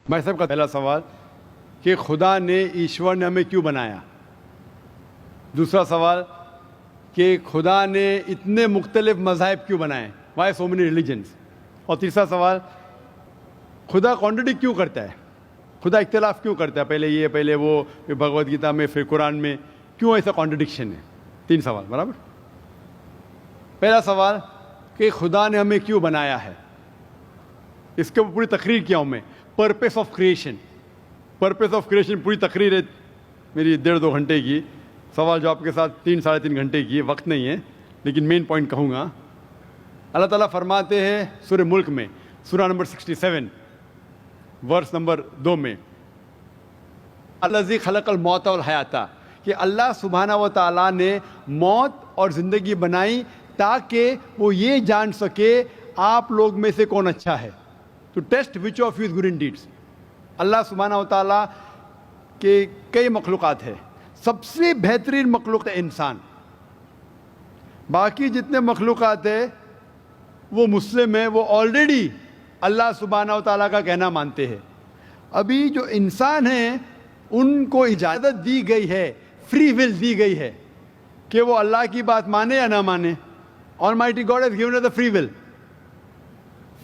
بھائی صاحب کا پہلا سوال کہ خدا نے ایشور نے ہمیں کیوں بنایا. دوسرا سوال کہ خدا نے اتنے مختلف مذاہب کیوں بنائے, وائی سو مینی ریلیجنس. اور تیسرا سوال خدا کانٹرڈکٹ کیوں کرتا ہے, خدا اختلاف کیوں کرتا ہے, پہلے یہ پہلے وہ, پھر بھگوت گیتا میں, پھر قرآن میں, کیوں ایسا کانٹرڈکشن ہے. 3 سوال برابر. پہلا سوال کہ خدا نے ہمیں کیوں بنایا ہے, اس کے اوپر پوری تقریر کیا ہوں میں. Purpose of creation, purpose of creation پوری تقریر ہے میری 1.5-2 گھنٹے کی, سوال جواب کے ساتھ 3-3.5 گھنٹے کی, وقت نہیں ہے لیکن مین پوائنٹ کہوں گا. اللہ تعالیٰ فرماتے ہیں سورہ ملک میں, سورہ نمبر 67 ورس نمبر 2 میں, الذی خلق الموت والحیات, کہ اللہ سبحانہ و تعالیٰ نے موت اور زندگی بنائی تاکہ وہ یہ جان سکے آپ لوگ میں سے کون اچھا ہے, to test which of you is good in deeds. Allah سبحانہ و تعالیٰ کے کئی مخلوقات ہیں, سب سے بہترین مخلوق ہے انسان. باقی جتنے مخلوقات ہیں وہ مسلم ہیں, وہ آلریڈی اللہ سبحانہ و تعالیٰ کا کہنا مانتے ہیں. ابھی جو انسان ہیں ان کو اجازت دی گئی ہے, فری ول دی گئی ہے کہ وہ اللہ کی بات مانے یا نہ مانے. Almighty God has given us the free will.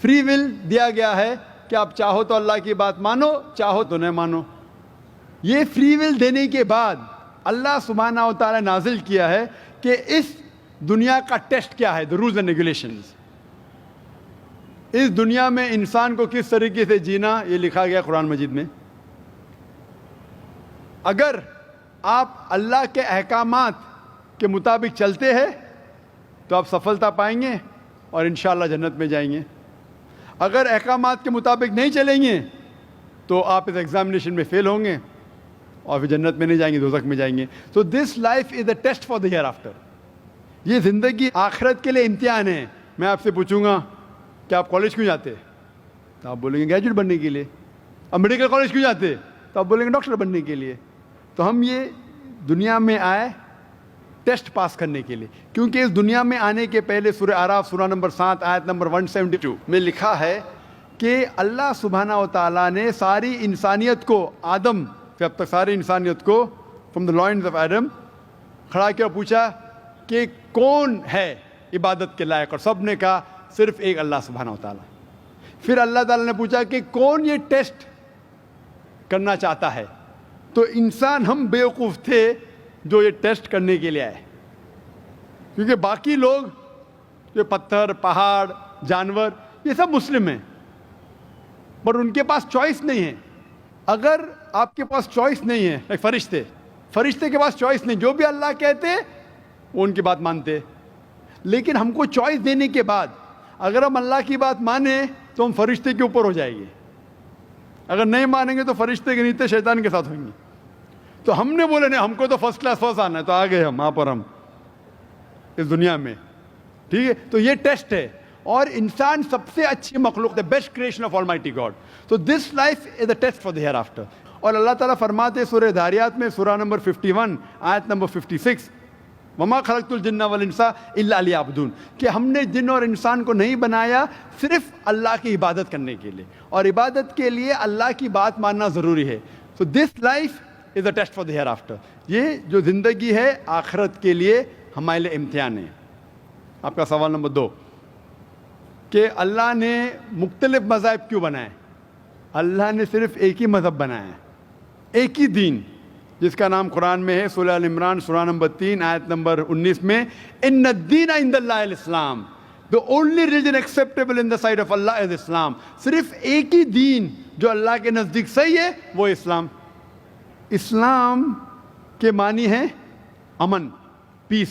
Free will دیا گیا ہے کہ آپ چاہو تو اللہ کی بات مانو, چاہو تو نہ مانو. یہ فری ول دینے کے بعد اللہ سبحانہ و تعالیٰ نازل کیا ہے کہ اس دنیا کا ٹیسٹ کیا ہے, the rules and regulations. اس دنیا میں انسان کو کس طریقے سے جینا, یہ لکھا گیا قرآن مجید میں. اگر آپ اللہ کے احکامات کے مطابق چلتے ہیں تو آپ سفلتا پائیں گے اور انشاءاللہ جنت میں جائیں گے. اگر احکامات کے مطابق نہیں چلیں گے تو آپ اس ایگزامینیشن میں فیل ہوں گے اور پھر جنت میں نہیں جائیں گے, دوزخ میں جائیں گے. تو this life is a test for the hair آفٹر. یہ زندگی آخرت کے لیے امتحان ہے. میں آپ سے پوچھوں گا کہ آپ کالج کیوں جاتے, تو آپ بولیں گے گریجویٹ بننے کے لیے. اب میڈیکل کالج کیوں جاتے, تو آپ بولیں گے ڈاکٹر بننے کے لیے. تو ہم یہ دنیا میں آئے ٹیسٹ پاس کرنے کے لیے, کیونکہ اس دنیا میں آنے کے پہلے سورہ اعراف سورہ نمبر 7 آیت نمبر 172 میں لکھا ہے کہ اللہ سبحانہ و تعالیٰ نے ساری انسانیت کو, آدم سے اب تک ساری انسانیت کو, from the lines of Adam, کھڑا کیا پوچھا کہ کون ہے عبادت کے لائق, اور سب نے کہا صرف ایک اللہ سبحانہ و تعالیٰ. پھر اللہ تعالیٰ نے پوچھا کہ کون یہ ٹیسٹ کرنا چاہتا ہے, تو انسان ہم بیوقوف تھے جو یہ ٹیسٹ کرنے کے لیے آئے, کیونکہ باقی لوگ جو پتھر, پہاڑ, جانور, یہ سب مسلم ہیں, پر ان کے پاس چوائس نہیں ہے. اگر آپ کے پاس چوائس نہیں ہے, ایک فرشتے کے پاس چوائس نہیں, جو بھی اللہ کہتے وہ ان کی بات مانتے. لیکن ہم کو چوائس دینے کے بعد اگر ہم اللہ کی بات مانیں تو ہم فرشتے کے اوپر ہو جائیں گے, اگر نہیں مانیں گے تو فرشتے کے نیچے شیطان کے ساتھ ہوئیں گے. تو ہم نے بولے نہیں, ہم کو تو فرسٹ کلاس فرسٹ آنا ہے, تو آ گئے ہم وہاں پر, ہم اس دنیا میں. ٹھیک ہے, تو یہ ٹیسٹ ہے, اور انسان سب سے اچھی مخلوق ہے, best creation of almighty God. تو this life is a test for the hair after. اور اللہ تعالیٰ فرماتے سورہ داریات میں سورہ نمبر 51 آیت نمبر 56, وما خلقت الجن والانس الا لیعبدون, کہ ہم نے جن اور انسان کو نہیں بنایا صرف اللہ کی عبادت کرنے کے لیے, اور عبادت کے لیے اللہ کی بات ماننا ضروری ہے. So this life is a test for the hereafter. یہ جو زندگی ہے آخرت کے لیے ہمارے لیے امتحان ہے. آپ کا سوال نمبر 2 کہ اللہ نے مختلف مذاہب کیوں بنائے. اللہ نے صرف ایک ہی مذہب بنایا ہے, ایک ہی دین, جس کا نام قرآن میں ہے سورہ ال عمران سورہ نمبر 3 آیت نمبر 19 میں, ان الدین عند اللہ الاسلام, the only religion acceptable in the sight of Allah is Islam. صرف ایک ہی دین جو اللہ کے نزدیک صحیح ہے وہ اسلام. اسلام کے معنی ہے امن, پیس.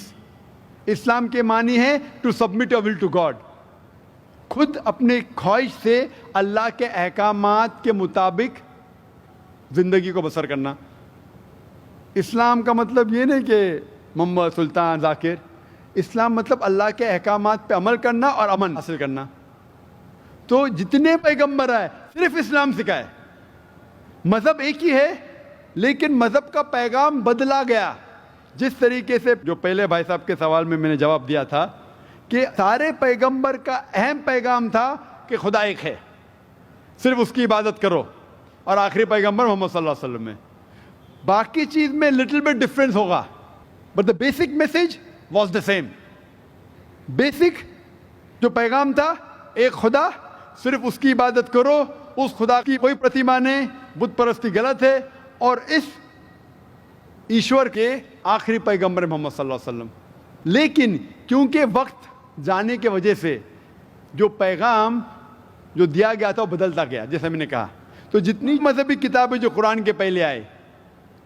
اسلام کے معنی ہے to submit your will to God, خود اپنے خواہش سے اللہ کے احکامات کے مطابق زندگی کو بسر کرنا. اسلام کا مطلب یہ نہیں کہ محمد سلطان ذاکر, اسلام مطلب اللہ کے احکامات پہ عمل کرنا اور امن حاصل کرنا. تو جتنے پیغمبر آئے صرف اسلام سکھائے. مذہب ایک ہی ہے لیکن مذہب کا پیغام بدلا گیا. جس طریقے سے جو پہلے بھائی صاحب کے سوال میں نے جواب دیا تھا کہ سارے پیغمبر کا اہم پیغام تھا کہ خدا ایک ہے, صرف اس کی عبادت کرو, اور آخری پیغمبر محمد صلی اللہ علیہ وسلم میں. باقی چیز میں لٹل بٹ ڈفرینس ہوگا, but the basic message was the same. Basic جو پیغام تھا, ایک خدا, صرف اس کی عبادت کرو, اس خدا کی کوئی پرتیما نہیں, بت پرستی غلط ہے, اور اس ایشور کے آخری پیغمبر محمد صلی اللہ علیہ وسلم. لیکن کیونکہ وقت جانے کی وجہ سے جو پیغام جو دیا گیا تھا وہ بدلتا گیا, جیسا میں نے کہا. تو جتنی مذہبی کتابیں جو قرآن کے پہلے آئے,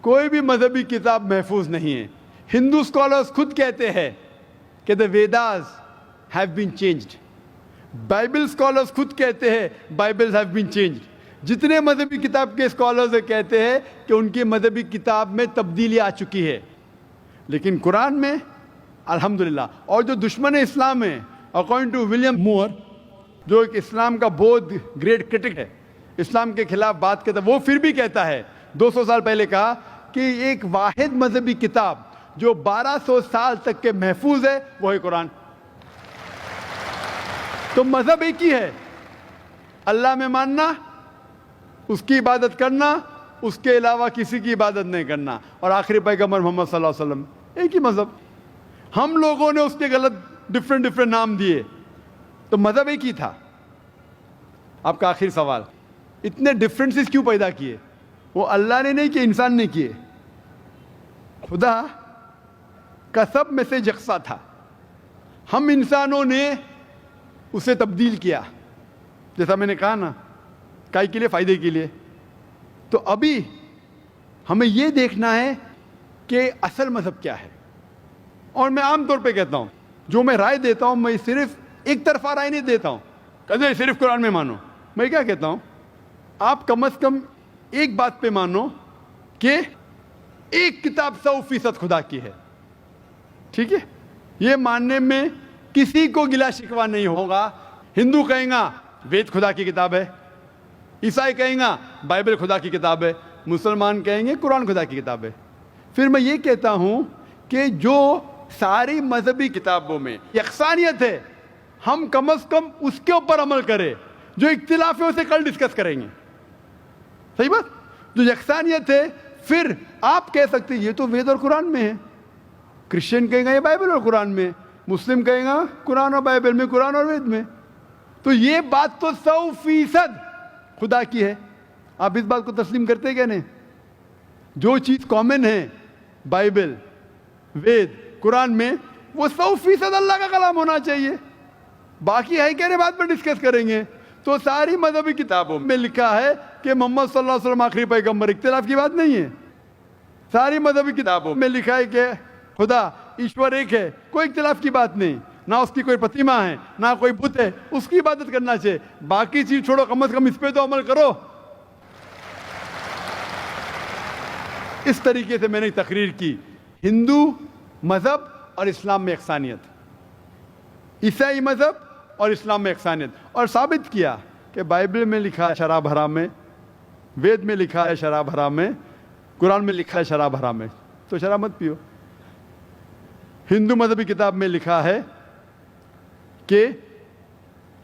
کوئی بھی مذہبی کتاب محفوظ نہیں ہے. ہندو اسکالرز خود کہتے ہیں کہ the Vedas have been changed. Bible scholars خود کہتے ہیں بائبلز ہیو بین چینجڈ. جتنے مذہبی کتاب کے اسکالرز کہتے ہیں کہ ان کی مذہبی کتاب میں تبدیلی آ چکی ہے. لیکن قرآن میں الحمدللہ, اور جو دشمن اسلام ہے, اکارڈنگ ٹو ولیم مور, جو ایک اسلام کا بہت گریٹ کرٹک ہے, اسلام کے خلاف بات کرتا ہے, وہ پھر بھی کہتا ہے, 200 سال پہلے کہا کہ ایک واحد مذہبی کتاب جو 1200 سال تک کے محفوظ ہے وہ ہے قرآن. تو مذہب ایک ہی ہے, اللہ میں ماننا, اس کی عبادت کرنا, اس کے علاوہ کسی کی عبادت نہیں کرنا, اور آخری پیغمبر محمد صلی اللہ علیہ وسلم, ایک ہی مذہب. ہم لوگوں نے اس کے غلط ڈفرینٹ نام دیے, تو مذہب ایک ہی تھا. آپ کا آخری سوال, اتنے ڈفرینسز کیوں پیدا کیے؟ وہ اللہ نے نہیں کیے, انسان نے کیے. خدا کا سب میں سے یکساں تھا, ہم انسانوں نے اسے تبدیل کیا, جیسا میں نے کہا نا, کائی کے لیے, فائدے کے لیے. تو ابھی ہمیں یہ دیکھنا ہے کہ اصل مذہب کیا ہے. اور میں عام طور پہ کہتا ہوں, جو میں رائے دیتا ہوں, میں صرف ایک طرفہ رائے نہیں دیتا ہوں کہ صرف قرآن میں مانو. میں کیا کہتا ہوں, آپ کم از کم ایک بات پہ مانو کہ ایک کتاب 100% خدا کی ہے. ٹھیک ہے, یہ ماننے میں کسی کو گلا شکوہ نہیں ہوگا. ہندو کہیں گا وید خدا کی کتاب ہے, عیسائی کہیں گا بائبل خدا کی کتاب ہے, مسلمان کہیں گے قرآن خدا کی کتاب ہے. پھر میں یہ کہتا ہوں کہ جو ساری مذہبی کتابوں میں یکسانیت ہے, ہم کم از کم اس کے اوپر عمل کریں. جو اختلاف ہے اسے کل ڈسکس کریں گے. صحیح بات, جو یکسانیت ہے, پھر آپ کہہ سکتے یہ تو وید اور قرآن میں ہے, کرسچن کہیں گا یہ بائبل اور قرآن میں, مسلم کہیں گا قرآن اور بائبل میں, قرآن اور وید میں. تو یہ بات تو 100% خدا کی ہے. آپ اس بات کو تسلیم کرتے کیا نہیں؟ جو چیز کامن ہے بائبل, وید, قرآن میں, وہ 100% اللہ کا کلام ہونا چاہیے. باقی ہے کہنے بات پر ڈسکس کریں گے. تو ساری مذہبی کتابوں میں لکھا ہے کہ محمد صلی اللہ علیہ وسلم آخری پیغمبر, اختلاف کی بات نہیں ہے. ساری مذہبی کتابوں میں لکھا ہے کہ خدا ایشور ایک ہے, کوئی اختلاف کی بات نہیں. نہ اس کی کوئی پرتیما ہے, نہ کوئی بت ہے, اس کی عبادت کرنا چاہیے. باقی چیز چھوڑو, کم از کم اس پہ تو عمل کرو. اس طریقے سے میں نے تقریر کی, ہندو مذہب اور اسلام میں یکسانیت, عیسائی مذہب اور اسلام میں یکسانیت, اور ثابت کیا کہ بائبل میں لکھا ہے شراب حرام ہے, وید میں لکھا ہے شراب حرام ہے, قرآن میں لکھا ہے شراب حرام ہے, تو شراب مت پیو. ہندو مذہبی کتاب میں لکھا ہے کہ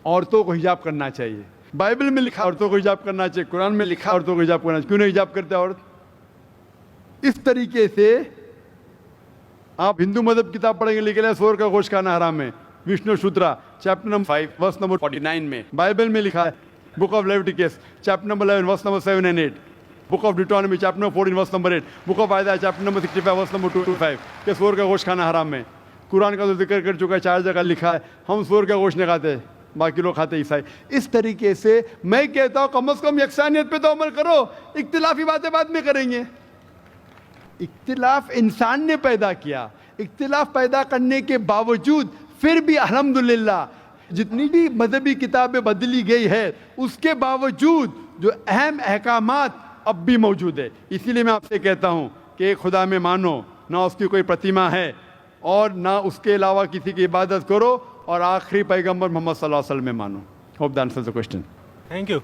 عورتوں کو حجاب کرنا چاہیے, بائبل میں لکھا عورتوں کو حجاب کرنا چاہیے, قرآن میں لکھا عورتوں کو حجاب کرنا چاہیے. کیوں نہیں حجاب کرتے عورت؟ اس طریقے سے آپ ہندو مذہب کتاب پڑھیں گے, لکھا ہے سور کا گوشت کھانا حرام ہے, وشنو شودرا چیپٹر نمبر 5 ورس نمبر 49 میں. بائبل میں لکھا ہے book of Leviticus chapter number 11 verse number 7 and 8, book of Deuteronomy chapter number 14 verse number 8, book of Isaiah chapter number 65 verse number 2 to 5 کہ سور کا گوشت کھانا حرام ہے. قرآن کا تو ذکر کر چکا ہے, 4 جگہ لکھا ہے ہم سور کا گوشت نہیں کھاتے, باقی لوگ کھاتے عیسائی. اس طریقے سے میں کہتا ہوں کم از کم یکسانیت پہ تو عمل کرو, اختلافی باتیں بعد میں کریں گے. اختلاف انسان نے پیدا کیا, اختلاف پیدا کرنے کے باوجود پھر بھی الحمدللہ جتنی بھی مذہبی کتابیں بدلی گئی ہے, اس کے باوجود جو اہم احکامات اب بھی موجود ہے. اسی لیے میں آپ سے کہتا ہوں کہ ایک خدا میں مانو, نہ اس کی کوئی پرتیما ہے اور نہ اس کے علاوہ کسی کی عبادت کرو, اور آخری پیغمبر محمد صلی اللہ علیہ وسلم میں مانو. Hope that answers the question. Thank you.